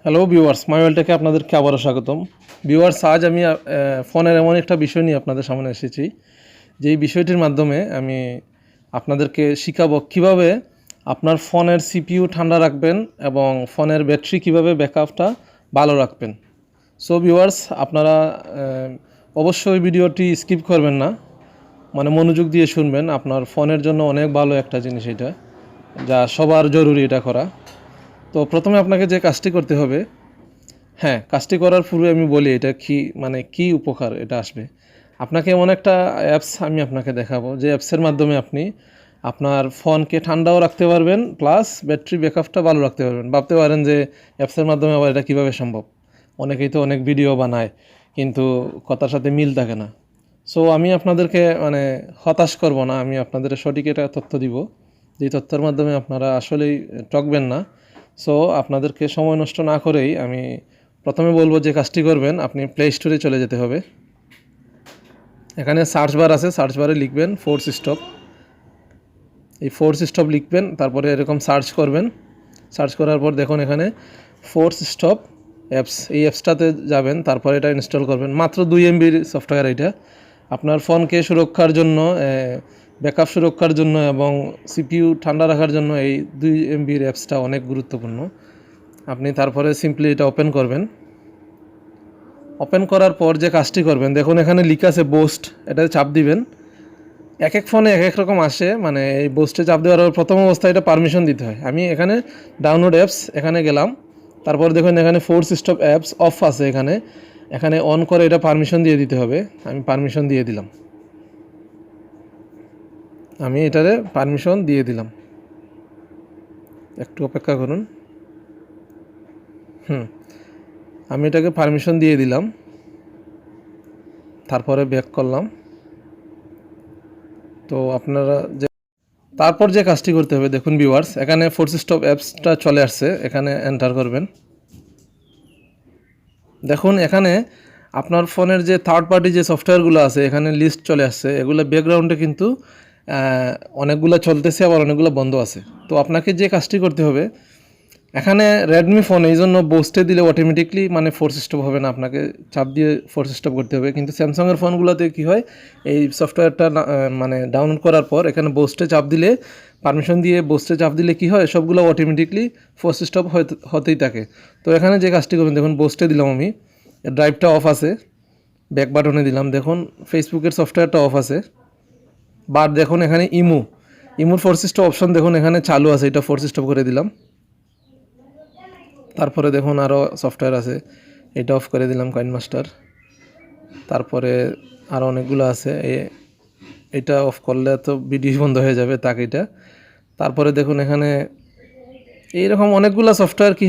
Hello viewers, মাইওয়েলটেকে আপনাদেরকে আবারও স্বাগতম। ভিউয়ার্স, আজ আমি ফোনের এমন একটা বিষয় নিয়ে আপনাদের সামনে এসেছি, যেই বিষয়টির মাধ্যমে আমি আপনাদেরকে শিখাবো কীভাবে আপনার ফোনের সিপিইউ ঠান্ডা রাখবেন এবং ফোনের ব্যাটারি কীভাবে ব্যাকআপটা ভালো রাখবেন। সো ভিউয়ার্স, আপনারা অবশ্যই ভিডিওটি স্কিপ করবেন না, মানে মনোযোগ দিয়ে শুনবেন। আপনার ফোনের জন্য অনেক ভালো একটা জিনিস এটা, যা সবার জরুরি এটা করা। তো প্রথমে আপনাকে যে কাজটি করতে হবে, কাজটি করার পূর্বে আমি বলি এটা কি উপকার এটা আসবে। আপনাকে এমন একটা অ্যাপস আমি আপনাকে দেখাবো, যে অ্যাপসের মাধ্যমে আপনি আপনার ফোনকে ঠান্ডাও রাখতে পারবেন, প্লাস ব্যাটারি ব্যাকআপটা ভালো রাখতে পারবেন। ভাবতে পারেন যে অ্যাপসের মাধ্যমে আবার এটা কীভাবে সম্ভব। অনেকেই তো অনেক ভিডিও বানায়, কিন্তু কথার সাথে মিল থাকে না। সো আমি আপনাদেরকে হতাশ করব না, আমি আপনাদের সঠিক এটা তথ্য দিব, যেই তথ্যের মাধ্যমে আপনারা আসলেই ঠকবেন না। সো আপনাদেরকে সময় নষ্ট না করেই আমি প্রথমে বলবো যে কাজটি করবেন, আপনি প্লে স্টোরে চলে যেতে হবে। এখানে সার্চ বার আছে, সার্চ বারে লিখবেন ফোর্স স্টপ। এই ফোর্স স্টপ লিখবেন, তারপরে এরকম সার্চ করবেন। সার্চ করার পর দেখুন এখানে ফোর্স স্টপ অ্যাপস, এই অ্যাপসটাতে যাবেন, তারপরে এটা ইনস্টল করবেন। মাত্র 2 MBর সফটওয়্যার এটা। আপনার ফোনকে সুরক্ষার জন্য, ব্যাকআপ সুরক্ষার জন্য এবং সিপিইউ ঠান্ডা রাখার জন্য এই 2 MBর অ্যাপসটা অনেক গুরুত্বপূর্ণ। আপনি তারপরে সিম্পলি এটা ওপেন করবেন। ওপেন করার পর যে কাজটি করবেন, দেখুন এখানে লেখা আছে বোস্ট, এটাতে চাপ দিবেন। এক এক ফোনে এক এক রকম আসে, এই বোস্টে চাপ দেওয়ার প্রথম অবস্থায় এটা পারমিশন দিতে হয়। আমি এখানে ডাউনলোড অ্যাপস এখানে গেলাম, তারপর দেখুন এখানে ফোর্স স্টপ অ্যাপস অফ আছে, এখানে অন করে এটা পারমিশন দিয়ে দিতে হবে। আমি পারমিশন দিয়ে দিলাম, আমি এটারে পারমিশন দিয়ে দিলাম। একটু অপেক্ষা করুন। আমি এটাকে পারমিশন দিয়ে দিলাম, তারপরে ব্যাক করলাম। তো আপনারা তারপর যে কাজটি করতে হবে, দেখুন ভিউয়ার্স, এখানে ফোর্স স্টপ অ্যাপসটা চলে আসছে, এখানে এন্টার করবেন। দেখুন এখানে আপনার ফোনের যে থার্ড পার্টি যে সফটওয়্যারগুলো আছে, এখানে লিস্ট চলে আসছে। এগুলো ব্যাকগ্রাউন্ডে কিন্তু অনেকগুলো চলতেছে, আবার অনেকগুলো বন্ধ আছে। তো আপনাকে যে কাজটি করতে হবে, এখানে রেডমি ফোন, এই জন্য বোস্টে দিলে অটোমেটিকলি ফোর্স স্টপ হবে না, আপনাকে চাপ দিয়ে ফোর্স স্টপ করতে হবে। কিন্তু স্যামসাংয়ের ফোনগুলোতে কী হয়, এই সফটওয়্যারটা ডাউনলোড করার পর এখানে বোস্টে চাপ দিলে, পারমিশন দিয়ে বোস্টে চাপ দিলে কী হয়, সবগুলো অটোমেটিকলি ফোর্স স্টপ হতেই থাকে। তো এখানে যে কাজটি করবেন, দেখুন বোস্টে দিলাম আমি, ড্রাইভটা অফ আছে, ব্যাক বাটনে দিলাম, দেখুন ফেসবুকের সফটওয়্যারটা অফ আছে। বাট দেখুন এখানে ইমুর ফোর্স স্টপ অপশন দেখুন এখানে চালু আছে, এটা ফোর্স স্টপ করে দিলাম। তারপরে দেখুন আরও সফটওয়্যার আছে, এটা অফ করে দিলাম, কয়েন মাস্টার। তারপরে আরও অনেকগুলো আছে, এটা অফ করলে তো ভিডিও বন্ধ হয়ে যাবে, তাকে এটা। তারপরে দেখুন এখানে এইরকম অনেকগুলো সফটওয়্যার কী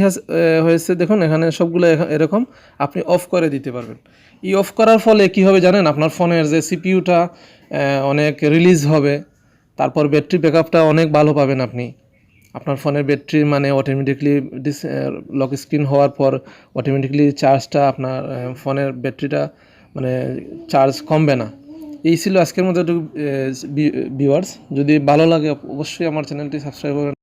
হয়েছে, দেখুন এখানে সবগুলো এরকম আপনি অফ করে দিতে পারবেন। এই অফ করার ফলে কী হবে জানেন, আপনার ফোনের যে সিপিইউটা অনেক রিলিজ হবে, তারপর ব্যাটারি ব্যাকআপটা অনেক ভালো পাবেন আপনি। আপনার ফোনের ব্যাটারি অটোমেটিকলি লক স্ক্রিন হওয়ার পর অটোমেটিকলি চার্জটা, আপনার ফোনের ব্যাটারিটা চার্জ কমবে না। এই ছিল আজকের মতো একটু ভিউয়ার্স। যদি ভালো লাগে অবশ্যই আমার চ্যানেলটি সাবস্ক্রাইব করবেন।